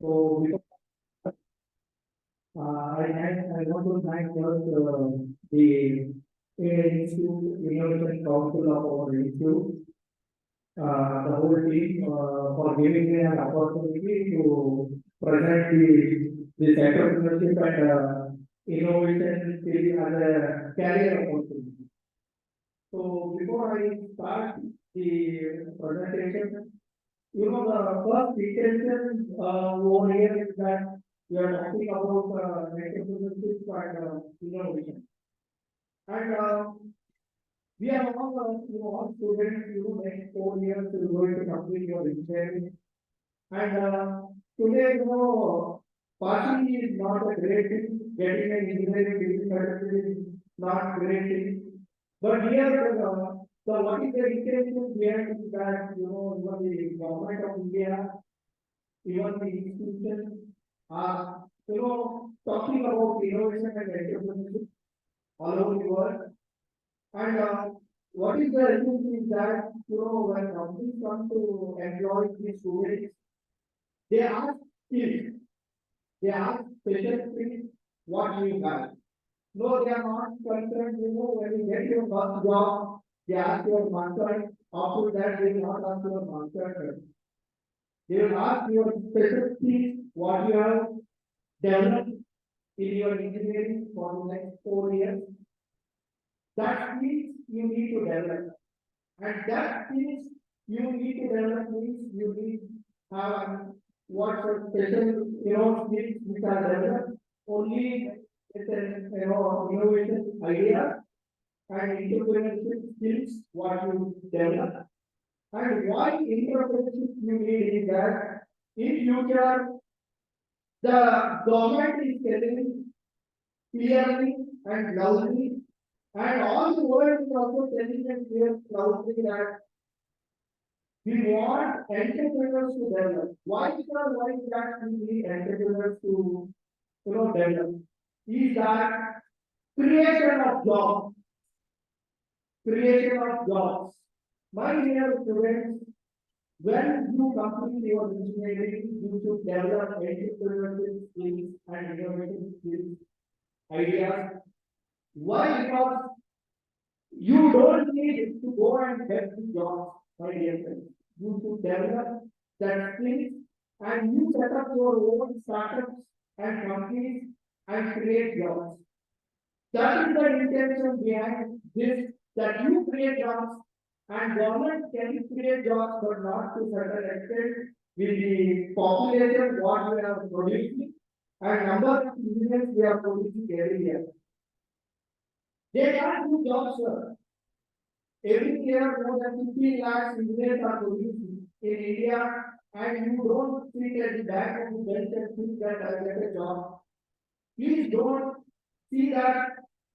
So because I want to thank first the Indian Institute Innovation Council of our institute, the whole team for giving me an opportunity to present this entrepreneurship and innovation skill as a career opportunity. So before I start the presentation, the first intention over here is that we are talking about entrepreneurship and innovation. And we are all, all students, next 4 years is going to complete your engineering. And today, passing is not a great thing. Getting an engineering degree certificate is not great thing. But here, what is the intention behind is that, even the government of India, even the institutions are, talking about innovation and entrepreneurship all over the world. And what is the reason is that, when companies come to employ the students, they ask skills, they ask special skills, what do you have? No, they are not concerned, when you get your first job, they ask your master, after that they will not ask your master. They will ask your special skills, what you have developed in your engineering for the next 4 years. That means you need to develop. And that means you need to develop means you need have what special skills which are developed only with innovation ideas and entrepreneurship skills what you develop. And why entrepreneurship you need is that in future the government is telling clearly and loudly, and all the world is also telling us clearly loudly that we want entrepreneurs to develop. Why? Because why is that we need entrepreneurs to develop? Is that creation of jobs. Creation of jobs. My dear students, when you complete your engineering, you should develop entrepreneurship skills and innovation skills, ideas. Why? Because you don't need to go and get the jobs, my dear friends. You should develop that skills and you set up your own startups and companies and create jobs. That is the intention behind this, that you create jobs and government can create jobs but not to certain extent with the population what we are producing and number of engineers we are producing every year. They can't do jobs, sir. Every year more than 15 lakhs engineers are producing in India and you don't sit at the back of the bench and think that I get a job. Please don't see that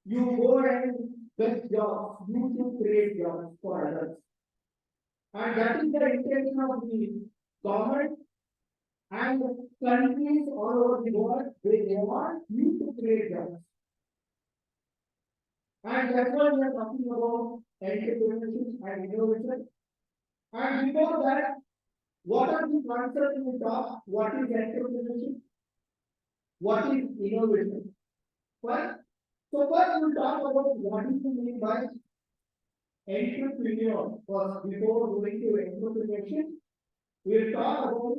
you go and get jobs. You should create jobs for others. And that is the intention of the government and countries all over the world. They want you to create jobs. And that's why we are talking about entrepreneurship and innovation. And before that, what are the concepts we talk? What is entrepreneurship? What is innovation? First, so first we'll talk about what do you mean by entrepreneur. First, before going to entrepreneurship, we'll talk about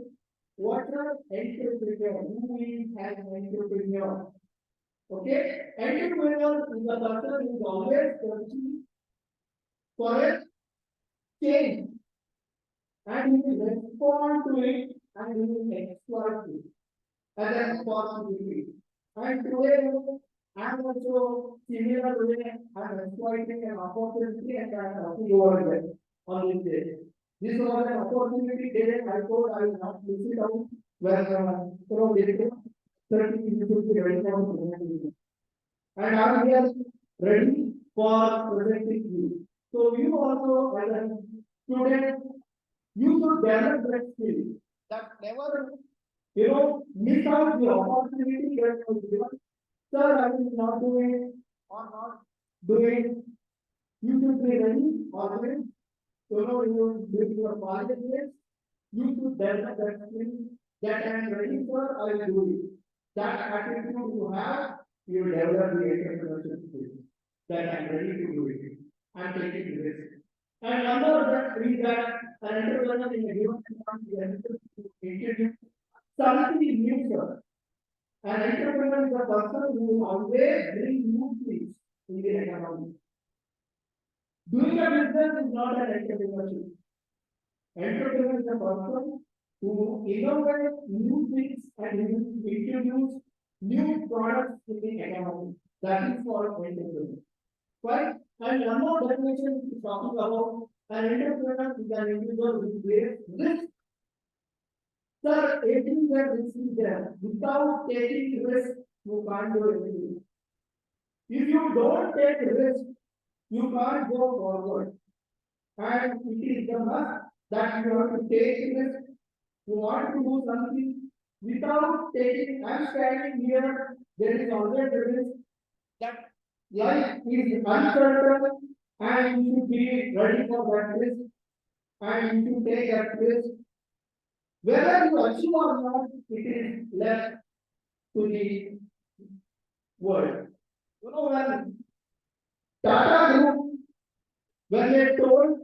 what are entrepreneur. Who is an entrepreneur? Okay, entrepreneur is the person who is always searching for a change and he will respond to it and he will exploit it as an opportunity. And today I am also similar way I am exploiting an opportunity and I am talking over there on this day. This was an opportunity day I thought I will not miss it out where 30 minutes to be ready for presentation. And I am here ready for presenting you. So you also as a student, you should develop that skill. That never, miss out the opportunity that was given. Sir, I will not do it or not do it. You should be ready always. You do your college days. You should develop that skill that I am ready for, I will do it. That attitude you have, you will develop the entrepreneurship skill. That I am ready to do it. I am taking risk. And number of that is that an entrepreneur in a given environment is introduce something new, sir. An entrepreneur is a person who always brings new things in the economy. Doing a business is not an entrepreneurship. Entrepreneur is a person who innovates new things and introduce new products in the economy. That is for entrepreneur. Right? And one more definition is talking about an entrepreneur is an individual who takes risk. Sir, everywhere risk is there. Without taking risk, you can't do anything. If you don't take risk, you can't go forward. And it is the must that you have to take risk. You want to do something without taking. I'm standing here. There is always a risk that life is uncertain, and you should be ready for that risk, and you should take that risk. Whether you achieve or not, it is left to the world. You know, when Tata Group, when they told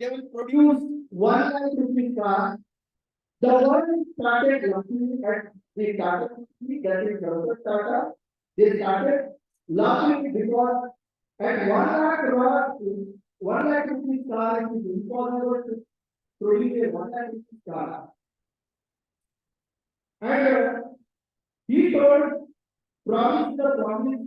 they will produce 1 lakh rupees car, the world started laughing at the Tata company, that is Ratan Tata. They started laughing because at 1 lakh rupees car, it is impossible to produce a 1 lakh rupees car. And he told, promised the promise,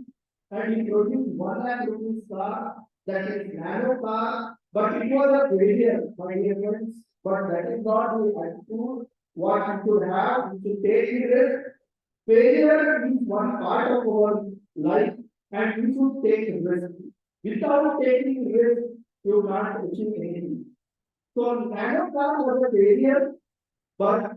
and he produced 1 lakh rupees car, that is nano car, but it was a failure, my dear friends. But that is not the attitude what you should have. You should take the risk. Failure is one part of our life, and you should take risk. Without taking risk, you can't achieve anything. So nano car was a failure, but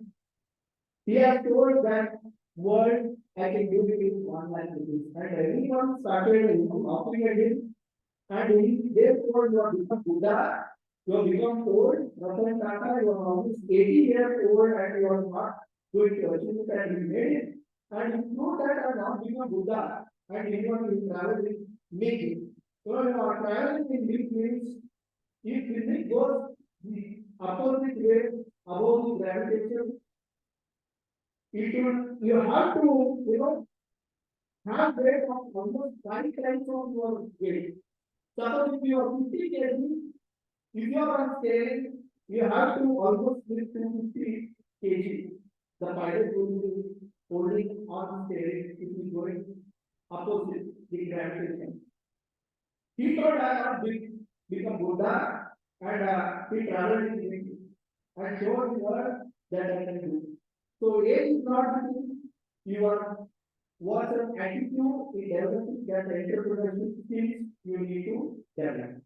he has told that world I can give it in 1 lakh rupees. And everyone started offering at him, and he therefore you have become Buddha, you have become old, Ratan Tata, you are almost 80 years old and you are not going to achieve it, and you made it. And you know that I have not become Buddha, and anyone will travel with me. So you are traveling in big means, if physics goes the opposite way above the gravitation, it will, you have to, have weight of almost 5 times of your weight. Suppose if you are 50 kg, if you are on scale, you have to almost lift 250 kg. The pilot will be holding on scale, it is going opposite the gravitation. He thought I have become Buddha, and he traveled in it and showed the world that I can do. So age is not your what an attitude in developing that entrepreneurship skills you need to develop.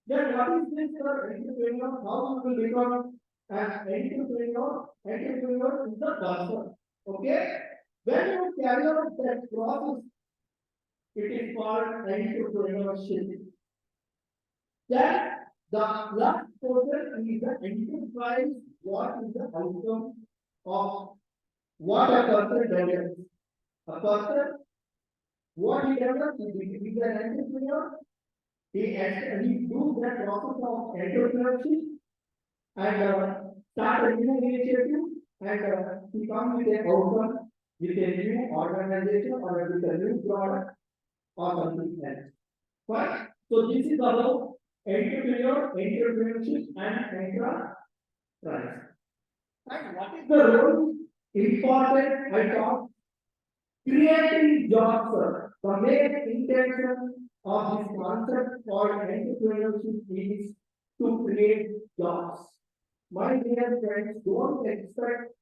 Then what is this entrepreneur? How you will become an entrepreneur? Entrepreneur is the person. Okay? When you carry out that process, it is called entrepreneurship. Then the last portion is the enterprise. What is the outcome of what a person develops? A person, what he develops, he is an entrepreneur. He do that process of entrepreneurship and start a new initiative, and he comes with an outcome, with a new organization or with a new product or something else. Right? So this is about entrepreneurship and enterprise. And what is the role important I talk? Creating jobs, sir. The main intention of this concept called entrepreneurship is to create jobs. My dear friends, don't expect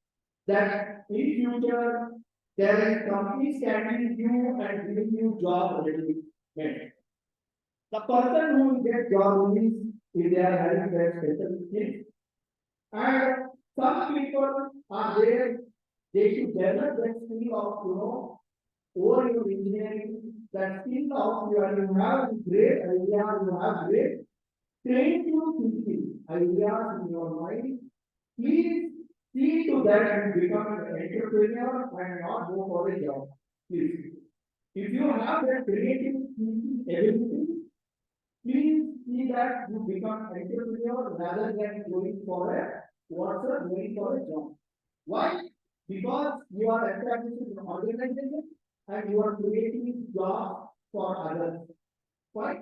that in future there is companies standing you and giving you job already. The person who will get job is if they are having their special skills. And some people are there, they should develop that skill of over your engineering, that skill of you have great idea, you have great creative thinking ideas in your mind. Please see to that you become an entrepreneur and not go for a job. Please. If you have that creative thinking ability, please see that you become entrepreneur rather than going for a going for a job. Why? Because you are establishing an organization and you are creating jobs for others. Why?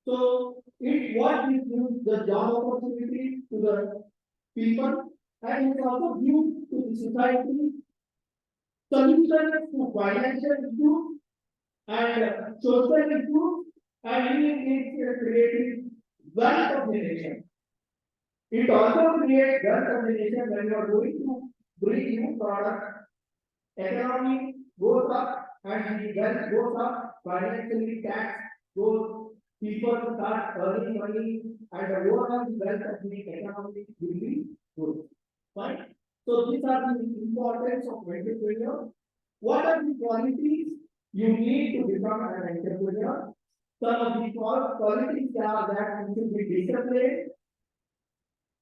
So it what gives you the job opportunity to the people and it also gives to the society solutions to financial issues and social issues and it is creating wealth of the nation. It also creates wealth of the nation when you are going to bring new products, economy goes up and the wealth goes up, financially tax goes, people start earning money and the overall wealth of the economy will be good. Fine. So these are the importance of entrepreneur. What are the qualities you need to become an entrepreneur? Some of the qualities are that you should be disciplined,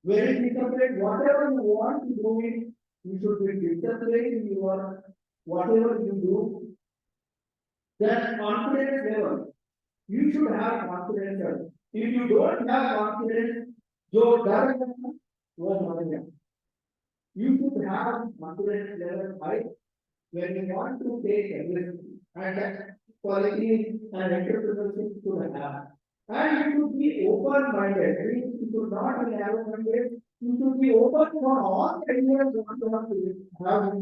very disciplined. Whatever you want to do it, you should be disciplined in your whatever you do. Then confidence level. You should have confidence level. If you don't have confidence, जो डर है वो मर गया. You should have confidence level high when you want to take a risk and that quality and entrepreneurship should have. And you should be open-minded. You should not be narrow-minded. You should be open for all the ideas you want to have.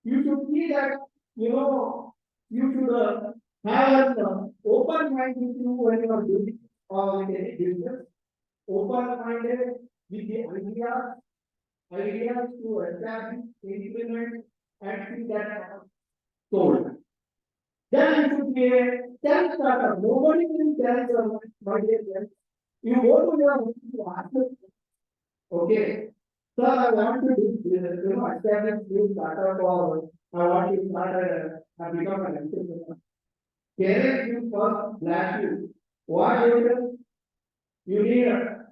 You should see that, you should have an open mind with you when you are doing or with any business. Open-minded with the ideas to establish, implement, and see that sold. Then you should be a self-starter. Nobody will tell you, my dear friends. You go to your home to ask them, okay, sir, I want to do this, establish this startup or I want to start become an entrepreneur. Parents will first blast you. What is it? You need a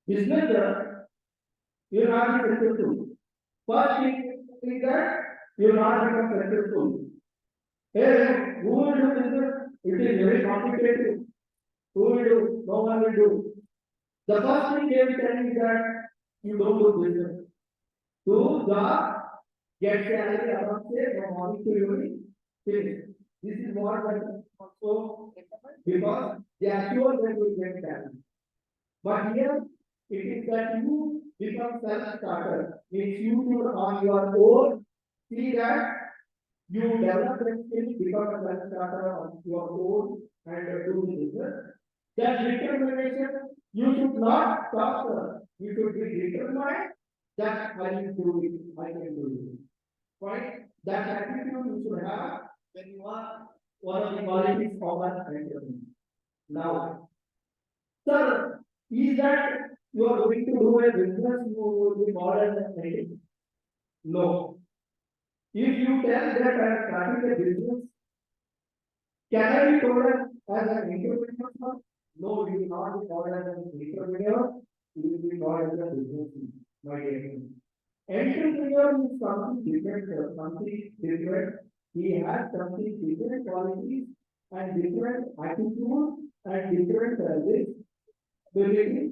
business, you not be successful. First thing is that you not become successful. Hey, who will do business? It is very complicated. Who will do? No one will do. The first thing they will tell you is that you don't do business. Do job, get salary, around say, from morning to evening, finish. This is what I also because they are sure that you will get salary. But here it is that you become self-starter. Means you should on your own see that you develop that skill, become a self-starter on your own and do the business. That determination, you should not stop. You should be determined that I can do it. I can do it. Right? That attitude you should have when you are one of the qualities of an entrepreneur. Now, sir, is that you are going to do a business, you will be more than a No. If you tell that I am starting a business, can I be told as an entrepreneur? No, you will not be called as an entrepreneur, you will be called as a businessman, my dear friend. Entrepreneur is something different, something different. He has something different qualities and different attitude and different risk ability.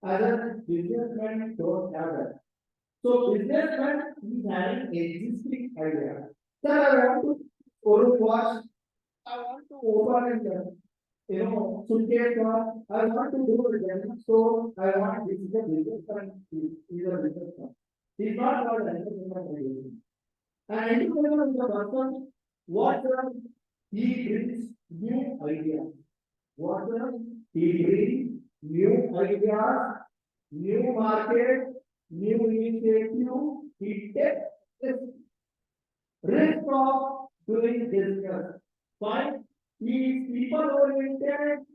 Other businessmen don't have that. So businessman is having existing idea. Sir, I want to open wash. I want to open and suitcase shop. I want to do a general store. I want this is a businessman. Is a businessman. He's not called an entrepreneur. An entrepreneur is a person what he brings new ideas. What he brings new ideas, new market, new initiative, he takes this risk of doing business. Fine, he is people oriented,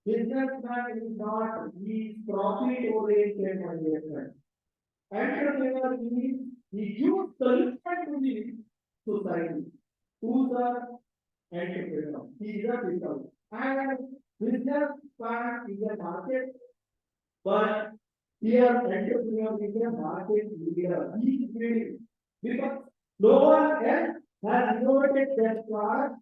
businessman is not, he is profit oriented businessman. Entrepreneur is he gives solution to the society. Who's the entrepreneur? He is a people. And businessman is a market, but Here, entrepreneur is a market leader. He is building because no one else has innovated that product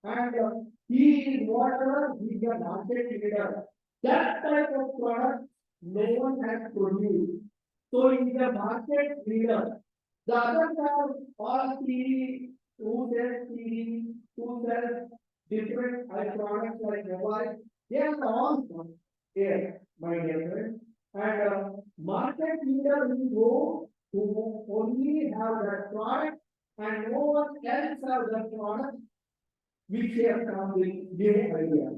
and he is whatever he is a market leader. That type of product no one has produced. So he is a market leader. The others are all TV, who sells TV, who sells different products like mobile. They are all here, my dear friend. And market leader will go who only have that product and no one else has that product which they have come with new idea.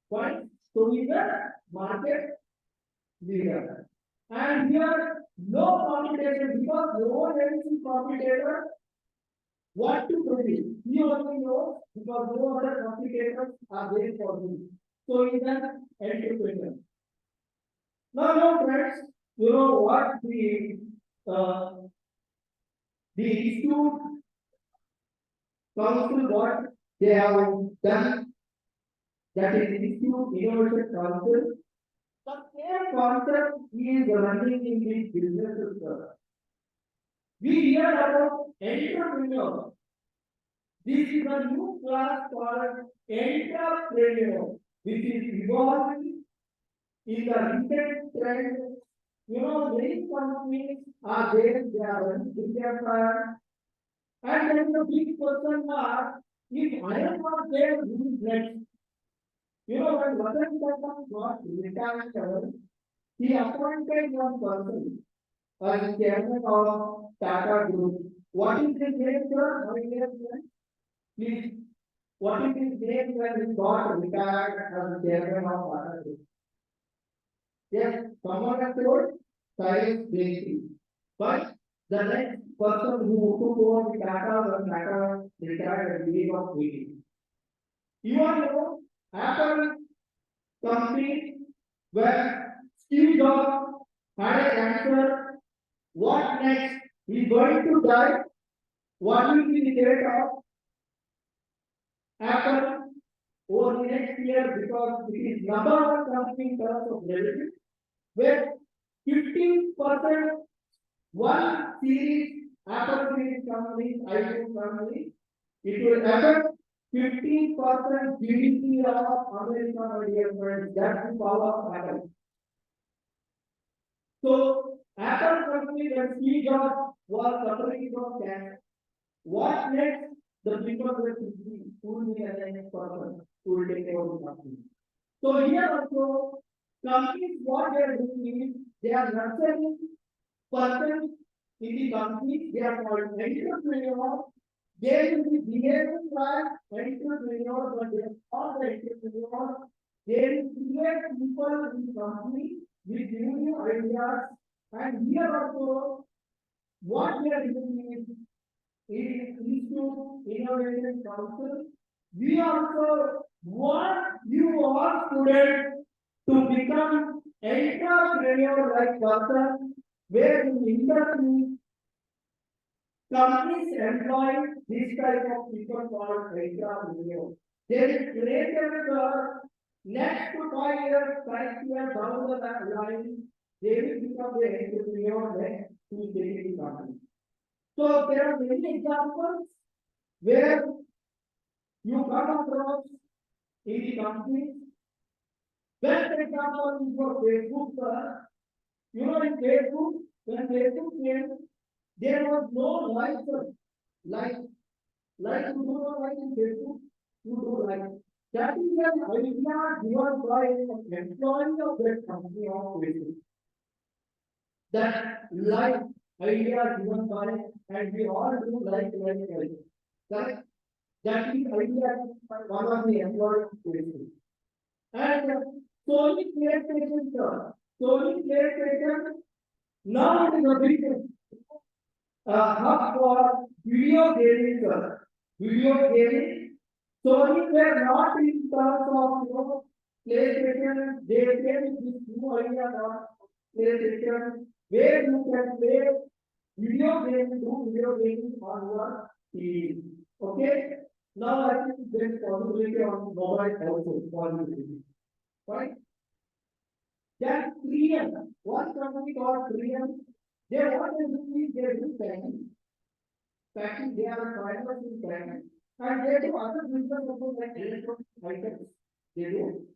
Why? So we are market leader. And here no competition because no one else is competitor. What to produce? He only knows because no other competitors are there for him. So he is an entrepreneur. Now, friends, you know what uh, the Institute Council what they have done, that is Institute Innovation Council. The same concept is running in the business sector. We hear about entrepreneur. This is a new class called entrepreneur, which is evolving in the recent trend. You know, many companies are there, they are running India plan. And then the big question mark, if I am not there, who is next? You know, when Ratan Tata got retired, he appointed one person as chairman of Tata Group. What is his name, sir? My dear friend? Please, what is his name when he got retired as chairman of Tata Group? Yes, someone has told Cyrus Basie. But the next person who took over the Tata was Tata retired at the age of 80. You all know, Apple company where Steve Jobs had a cancer. What next? He's going to die. What will be the date of Apple over the next year because it is number one company in terms of revenue, where 15% one series, Apple series companies, iPhone companies, it will affect 15% GDP of America, my dear friends. That's the power of Apple. So, Apple company when Steve Jobs was suffering from cancer, what next? The people will be who will be the next person who will take over the company. So here also, companies what they are doing is they are nurturing persons in the company, they are called entrepreneurs. They will be behaving like entrepreneurs, but they are not the entrepreneurs. They will create people in the company with new ideas. And here also, what we are doing is Institute Innovation Council. We also want you all students to become entrepreneur like person where in industry companies employ this type of people called entrepreneur. They will create the next to 5 years, 5 years down the line, they will become the entrepreneur next to the company. So there are many examples where you come across in the company. Best example is for Facebook. You know, in Facebook, when Facebook came, there was no license. Like you do not like in Facebook, you do like. That is an idea given by an employee of that company of Facebook. That like idea given by, and we all do like. Correct? That is idea one of the employees of Facebook. And Sony PlayStation, sir. Sony PlayStation now it is a big hub for video gaming, sir. Video gaming. Sony were not in terms of PlayStation. They came with this new idea of PlayStation where you can play video gaming, do video gaming on your TV. Okay. Now I think there is possibility on mobile also possibility. Right? Then Korean, one company called Korean, they what they do is they do packing. Packing, they are drivers in packing. And they do other business also like electronic items. They do.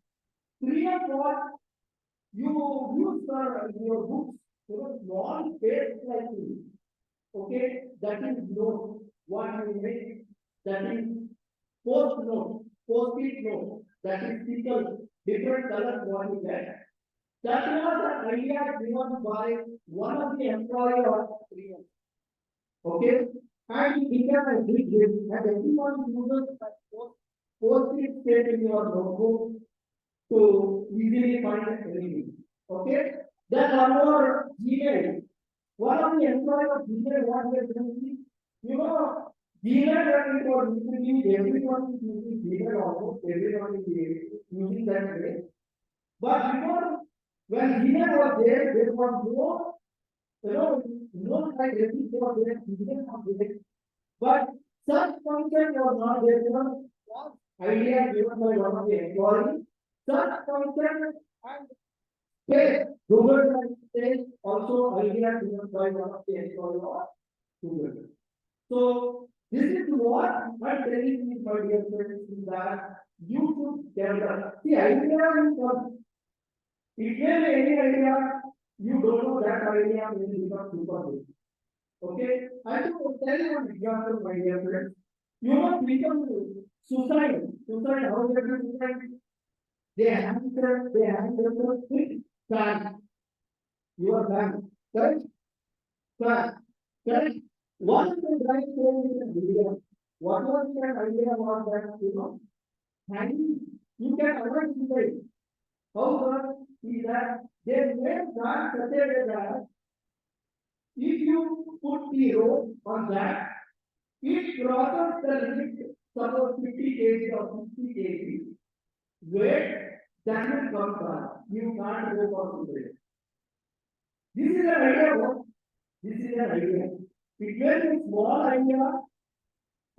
Korean what you use for your books, small space like this. Okay, that is note. What you make, that is post note, post-it note, that is stickers, different colors what you get. That was the idea given by one of the employee of Korean. Okay, and he became a big hit, and everyone uses that post-it state in your notebook to easily find anything. Okay, then one more Gmail. One of the employees of Gmail what they do is, Gmail when it was introduced, everyone is using Gmail almost, everyone is using that way. But when Gmail was there was no like everything was there, Gmail was there. But such function was not there, was idea given by one of the employees. Such function and space, Google space also idea given by one of the employees of Google. So this is what I'm telling you, my dear friends, is that you should develop. The idea is if there is any idea, you don't know that idea will become super big. Okay? I will tell you one example, my dear friends. People suicide. Suicide, how they do suicide? They hang themselves with fan. Your fan. Correct? Fan. Correct? What is the right thing in the video? What was that idea about that, hanging? You can avoid suicide. However, is that they made that such a way that if you put the rope on that, it crosses the limit, suppose 50 kg or 60 kg, weight that will come down. You can't go for suicide. This is an idea. What? This is an idea. It may be small idea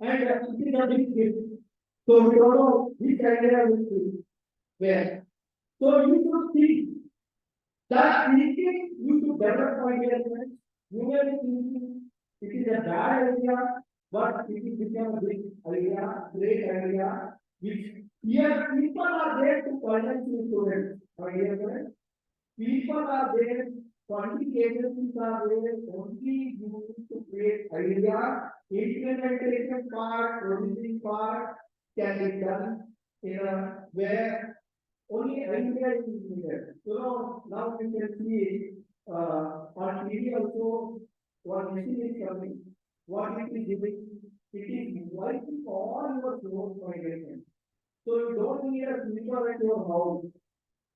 and it is a big thing. So we don't know which idea will be where. So you should see that thinking you should develop ideas. You may be thinking it is a bad idea, but it is become a big idea, great idea, which here people are there to finance you students. Idea, friends. People are there, funding agencies are there, only you need to create idea, implementation part, producing part can be done in a where only idea is needed. Now you can see on TV also one machine is coming. What it is doing? It is wiping all your clothes migration. So you don't need a sweeper at your house.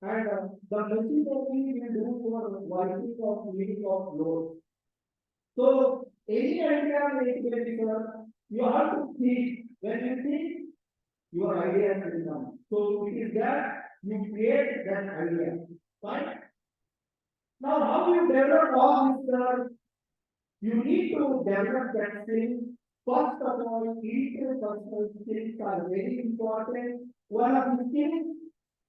And the machine only will do for wiping of cleaning of clothes. So any idea maker, you have to think. When you think, your idea will come. So it is that you create that idea. Fine. Now, how you develop all this? You need to develop that skill. First of all, interpersonal skills are very important. One of the skills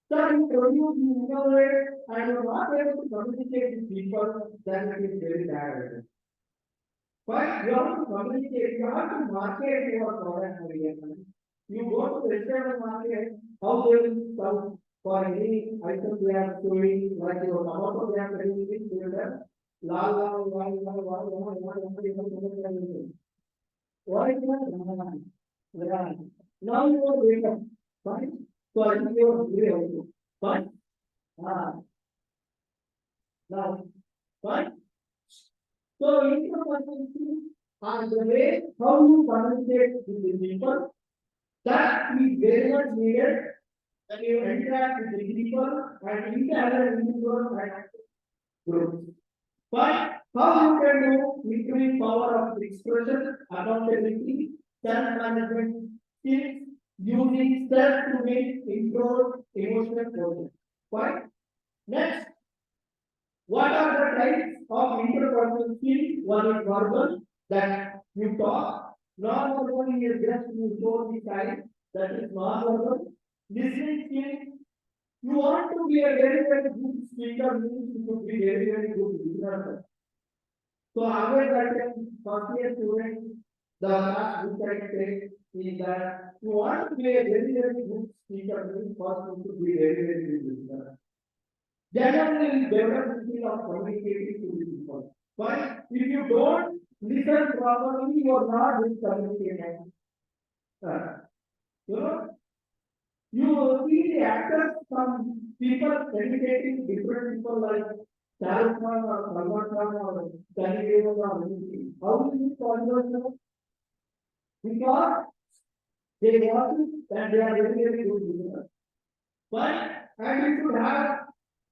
that you produce, you innovate, and you are not able to communicate with people, then it is very bad. But you have to communicate, you have to market your product. You go to the restaurant market, how they will sell for any item they are showing, like your tomato they are selling it, they will lal, why is that? Now you are wake up, fine? So I think you are very also, fine? Now, fine? So interpersonal skills are the way how you communicate with the people. That is very much needed when you interact with the people and interact with individuals and groups. But how you can do increase power of expression, accountability, self-management skills, using self to make improve emotional process. Fine. Next, what are the types of interpersonal skills? One is verbal, that you talk. Non-verbal is just you show the sign, that is non-verbal. Listening skills, you want to be a very good speaker means you should be very, very good listener. So always I can first year student, the task which I take is that you want to be a very, very good speaker, means first you should be very, very good listener. Generally, you develop skill of communicating to the people. But if you don't listen properly, you are not good communicator. Uh, you know, you see the actors, some people communicating different people like Shah Rukh Khan or Salman Khan or Sunny Deol or anything. How is it possible? Because they want it and they are very, very good listeners. But and you should have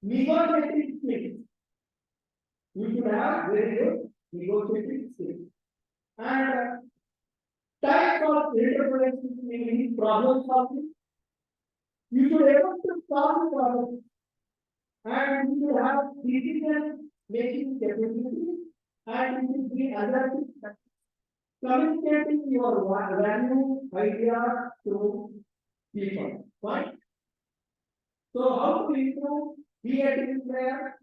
negotiating skills. You should have very good negotiating skills. And types of interpretation meaning problem solving. You should be able to solve the problem. And you should have decision making capability. And you should be adaptive, communicating your value, ideas to people. Fine. So how to improve? Be a team player.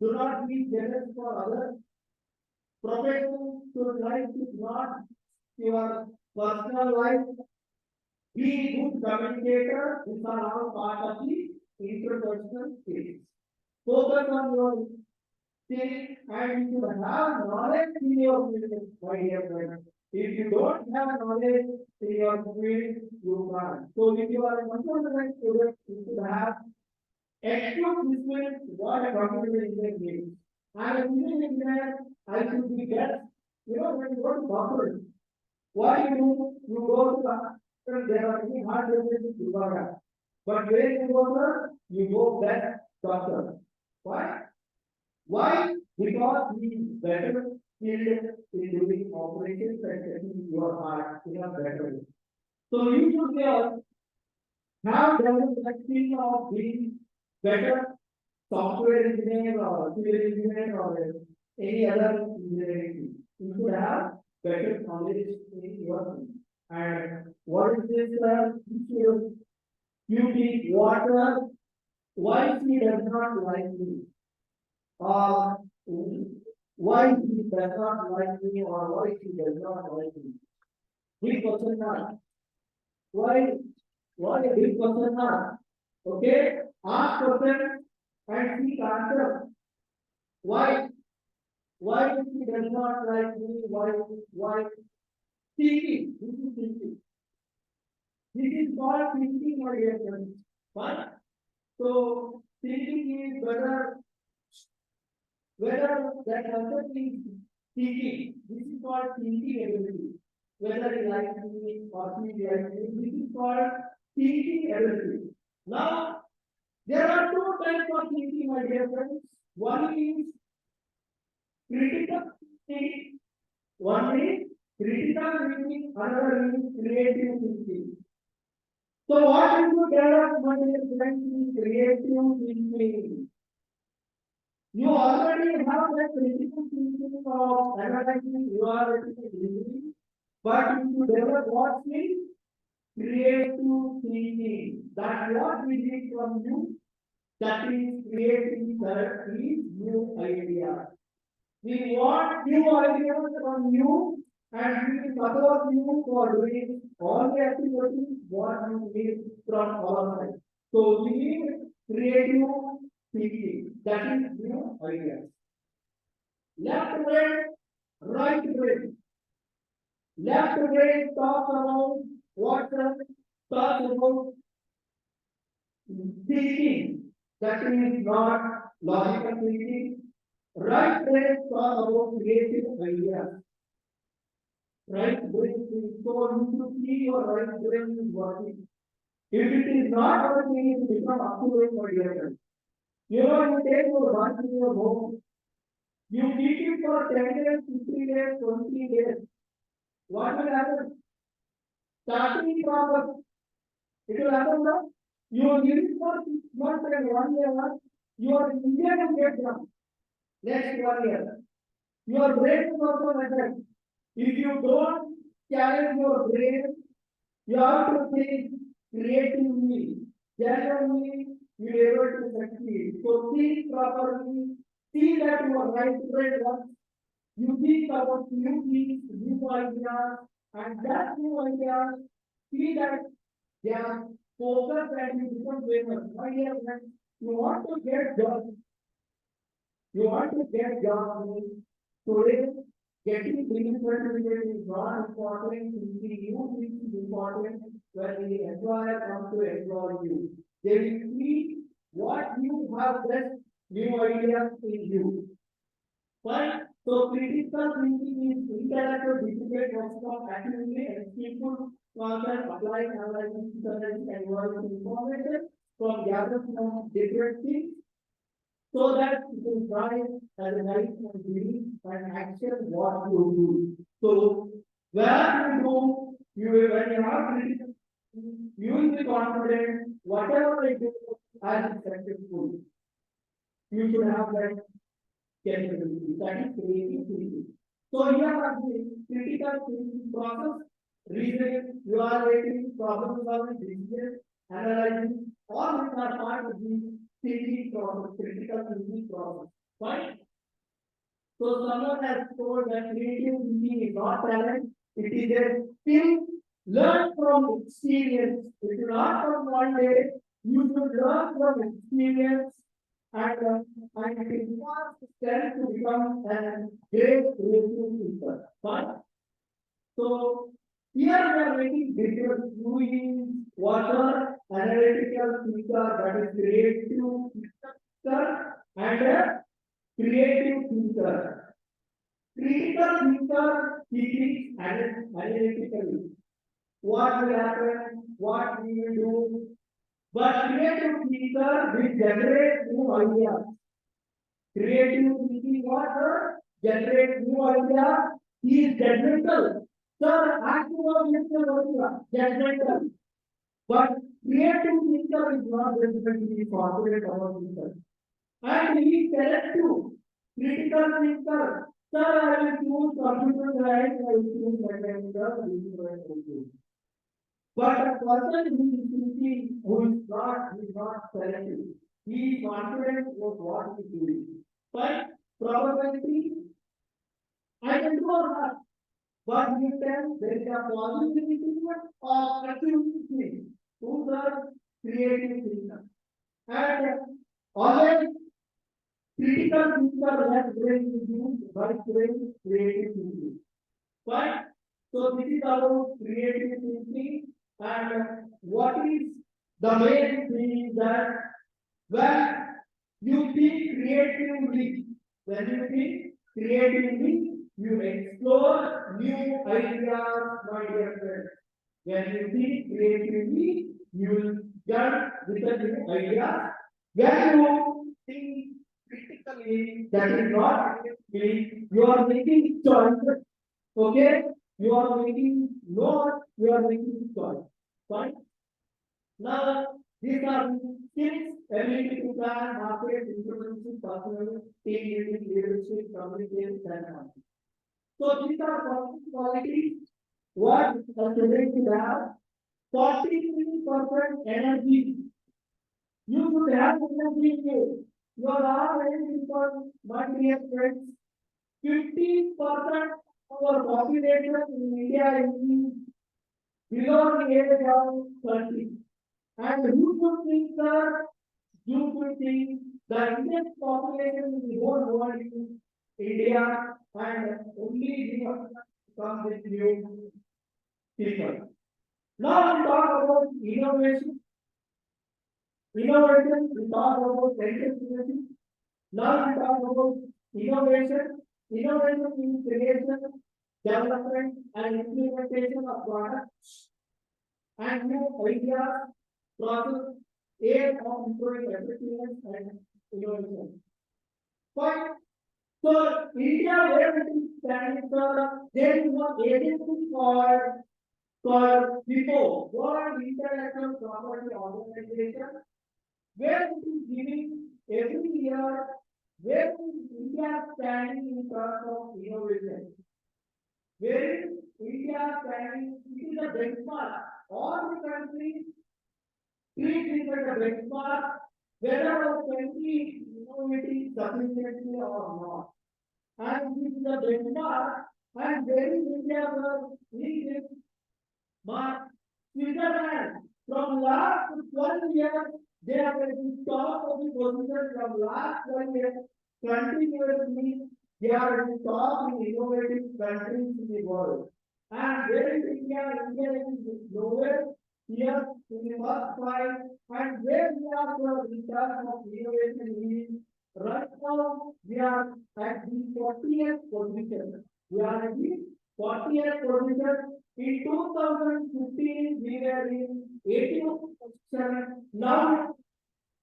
Do not be jealous for others. Professional should life is not your personal life. Be a good communicator. These are all part of the interpersonal skills. Focus on your skill and you should have knowledge in your field, my dear friend. If you don't have knowledge in your field, you can't. So if you are a computer student, you should have acute discipline what a computer engineer needs. I am an engineer, I should be best. You know, when you go to corporate, what you do, you go to the there are many hard businesses you got. But where you go, sir, you go best doctor. Why? Why? Because he is better skilled in doing operations and setting your heart in a better way. So you should have developed the skill of being better software engineer or civil engineer or any other engineering. You should have better knowledge in your field. And what is this issue? Beauty, water, why she does not like me? Or why he does not like me or why she does not like me? Big question mark. Why? Why a big question mark? Okay? Ask question and seek answer. Why? Why she does not like me? Why? Thinking. This is thinking. This is called thinking, my dear friends. Fine. So thinking is whether that person is thinking. This is called thinking ability. Whether he likes me or she likes me, this is called thinking ability. Now, there are two types of thinking, my dear friends. One is critical thinking. One is critical thinking, another is creative thinking. So what is to develop, my dear friends, is creative thinking. You already have that critical thinking of analyzing, you are reasoning, but if you develop what skill? Creative thinking. That's what we need from you. That is creating correctly new ideas. We want new ideas from you and we will support you for doing all the activities what you need from our side. So we need creative thinking. That is new ideas. Left brain, right brain. Left brain talks about what talks about thinking. That is not logical thinking. Right brain talks about creative ideas. Right brain is so you should see your right brain is working. If it is not working, it becomes up to you for your. You know, you take your lunch in your home, you keep it for 10 days, 15 days, 20 days. What will happen? Starting problem. It will happen now. You will give it for 6 months and 1 year. Your Indian will get down. Next 1 year. Your brain is also like that. If you don't challenge your brain, you have to think creatively, genuinely, you will able to succeed. So think properly, see that you are right to what you think about new things, new ideas, and that new ideas, see that they are focused and you become famous. My dear friends, you want to get job, you want to get job today. Getting green certificate is not important. Thinking new things is important. When the employer comes to employ you, they will see what you have best new ideas in you. But so critical thinking is intellectual difficult works of actively and skillful concept applying analyzing studying and evaluating information from gathered from different things so that you can try as a life and believe and action what you do. So where you do, you will when you are critical, you will be confident whatever you do as successful. You should have that capability, that is creative thinking. So here are the critical thinking process, reasoning, evaluating, problem solving, decision, analyzing, all these are part of the thinking process, critical thinking process. Right? So someone has told that creative thinking is not talent, it is a skill learned from experience. It is not from one day, you should learn from experience and it is not self to become a great creative thinker. But so here we are making difference between water analytical thinker that is creative thinker and a creative thinker. Critical thinker he thinks analytically. What will happen? What we will do? But creative thinker will generate new ideas. Creative thinking what generate new ideas. He is judgmental. Sir, active of Mr. Judgmental. But creative thinker is not going to be confident about himself. And he is selective. Critical thinker. Sir, I will choose computer science, I will choose mechanical, but a person who is thinking, who is not selective, he is confident of what he is doing. But probability, I can do or not. But you can, there is a possibility or activity. Who are creative thinker. And always critical thinker has brain is used by brain creative thinking. But so this is about creative thinking and what is the main thing that when you think creatively, when you think creatively, you explore new ideas, my dear friends. When you think creatively, you will get with a new idea. When you think critically, that is not critically, you are making choices. Okay, you are making not, you are making choice. Fine. Now, these are skills, ability to plan, market, information, personal, team building, leadership, communication, and all. So these are qualities what a student should have. 43% energy. You should have energy in you. You are all very people, my dear friends. 50% of our population in India is below the age of 30. And you should think, sir, you should think the Indian population in the whole world is India and only India comes with new people. Now we talk about innovation. Innovation, we talk about creativity. Now we talk about innovation. Innovation means creation, development, and implementation of products and new ideas, process, aim of improving effectiveness and innovation. But so India where it is standing for there is one agency called WIPO, World Intellectual Property Organization, where it is giving every year where is India standing in terms of innovation. Where is India standing? It is a benchmark. All the countries treat this as a benchmark whether our country is innovating sufficiently or not. And this is the benchmark, and there is India is but Switzerland from last 12 years, they are at the top of the position from last 12 years, continuously they are at the top in innovative countries in the world. And where is India? India is nowhere here in the first five, and where we are in terms of innovation is right now we are at the 40th position. We are at the 40th position. In 2015, we were in 80th position. Now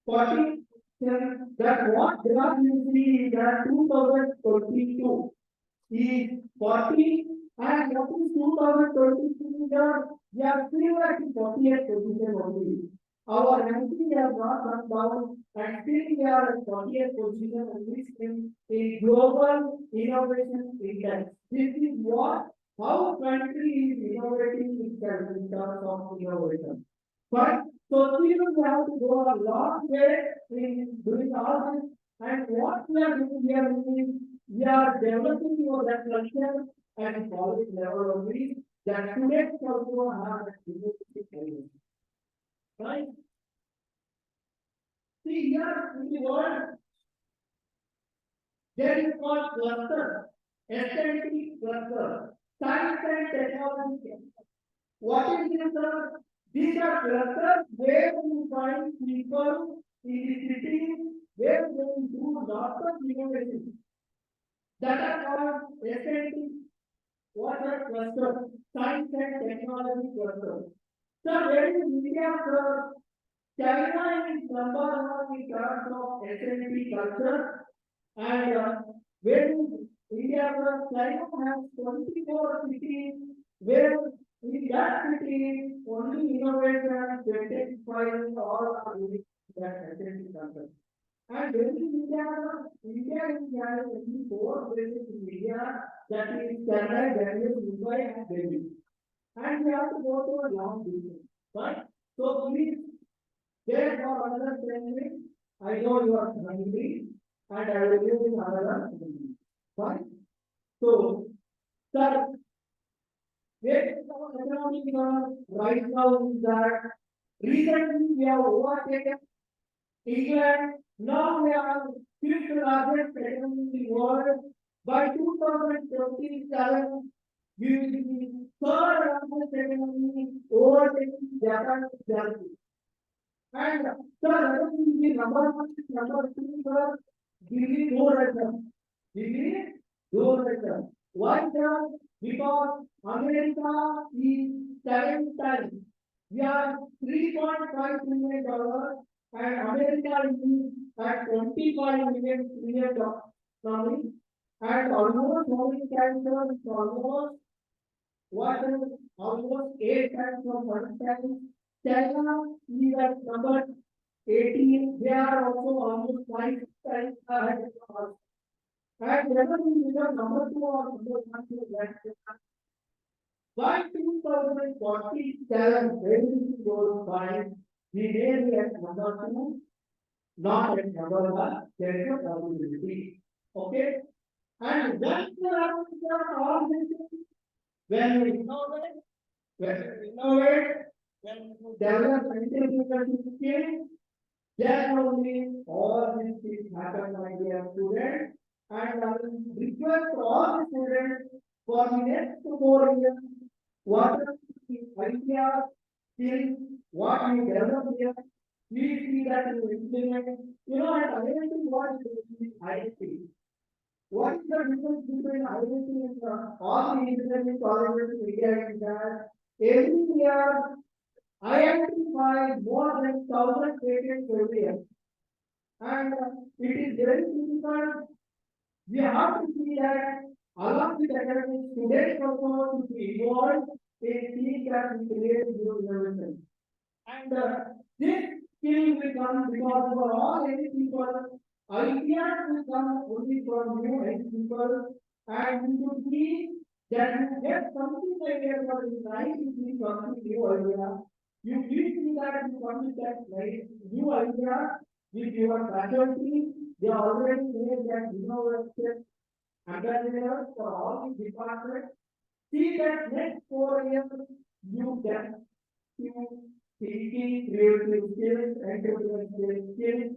47. That what graph you see is that 2022 is 40 and what is 2023 here? We are still at the 40th position only. Our ranking has not come down and still we are at 40th position on this in global innovation index. This is what how country is innovating itself in terms of innovation. But so still we have to go a long way in doing all this. And what we are doing here is we are developing your that culture and college level only that students also have a university training. Right? See here in the world, there is called cluster, SNT cluster, science and technology. What is this? These are clusters where you find people in the city where they do lots of innovation. That are called SNT water cluster, science and technology cluster. So where is India, sir? China is number one in terms of SNT culture, and where is India, sir? China has 24 cities where in that city only innovation, 25 all are in that SNT culture. And where is India? India is having only four places in India, that is Chennai, Bangalore, Mumbai, and Delhi. And we have to go to a long distance. Right? So please, there for another 10 minutes, I know you are hungry, and I will give you another 10 minutes. Right? So, sir, where is our economic right now is that recently we have overtaken England. Now we are fifth largest economy in the world. By 2027, we will be third largest economy overtaking Japan and Germany. And sir, the number one, number two, sir, Delhi tourism. Delhi tourism. Why, sir? Because America is 7 times. We are $3.5 trillion and America is at 25 million dollars. And almost how many times, sir? It's almost what is almost 8 times from one time. China is at number 18. They are also almost 5 times ahead of us. And whether we become number two or number one to that, by 2047, when we go by, we may be at number two, not at number one. There is a probability. Okay? And when we are all this, when we innovate, when we develop intelligent skills, then only all these things happen, my dear students. And I will request all the students for the next 4 years, what are the ideas, skills, what you develop here, please see that you implement. You know, at IIT, what is IIT? What is the difference between IIT and all the engineering colleges in India is that every year identify more than 1,000 patents every year. And it is very difficult. We have to see that along with academics, students also to be involved in seeing that we create new innovation. And this skill will come because for all young people, ideas will come only from new young people, and you should see that you get something idea for your life, you see something new idea. You see that you come with that like new idea with your faculty, they already made that innovative entrepreneurs for all the departments. See that next 4 years you can you thinking, creative skills, entrepreneurial skills.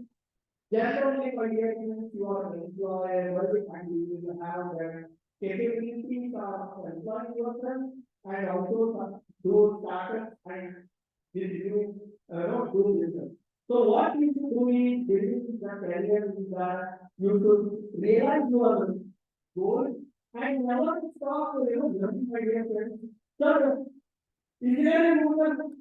Generally, by getting your employer and you will have the capabilities of employing yourself and also do startups and this you do business. So what you should do is during the career is that you should realize your goal and never stop learning my dear friends. Sir, engineering movement,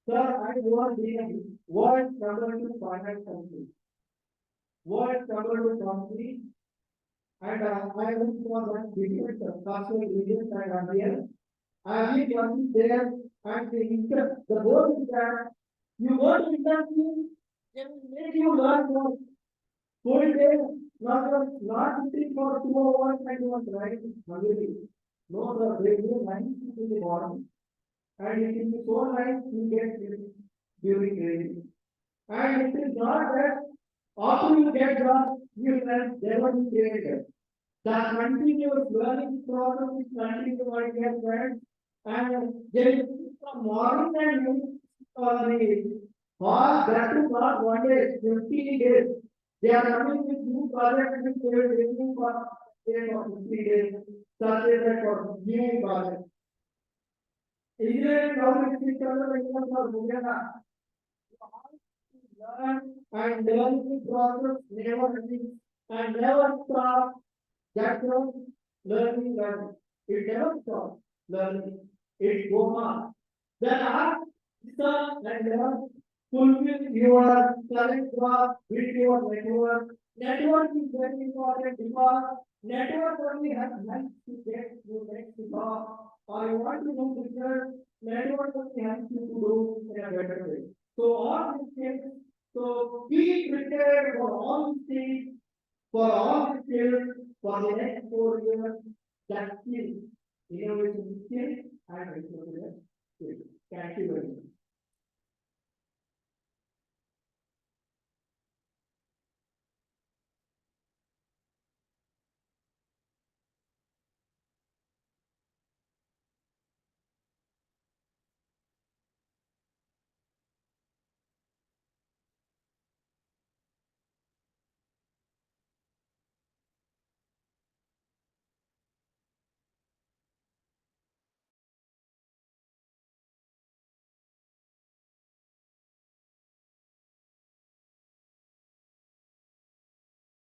sir, I was being world number two finance country. World number two country and I went for that different cultural regions and earlier. I have been working there and the goal is that you go to industry, then make you learn more. Whole day, not sitting for 2 hours and you are trying hungry. No, sir, they give nice to the body. And it is so nice you get it during training. And it is not that after you get job, you can never be created. The continuous learning process is continued, my dear friends. And there is from morning and evening for the all that is not 1 day, 15 days. They are coming with new projects which they will review for days or 50 days, such as that for new projects. Engineering now is for Bhujana. Learn and learning process never ends and never stop. That's why learning. It never stops learning. It goes on. Then ask research and learn. Fulfill your current work with your network. Network is very important because network only has helps to get you next job. Or you want to do business, network only helps you to do in a better way. So all these things, so be prepared for all these things, for all the skills for the next 4 years. That skill, innovation skill and resource skill. Thank you very much.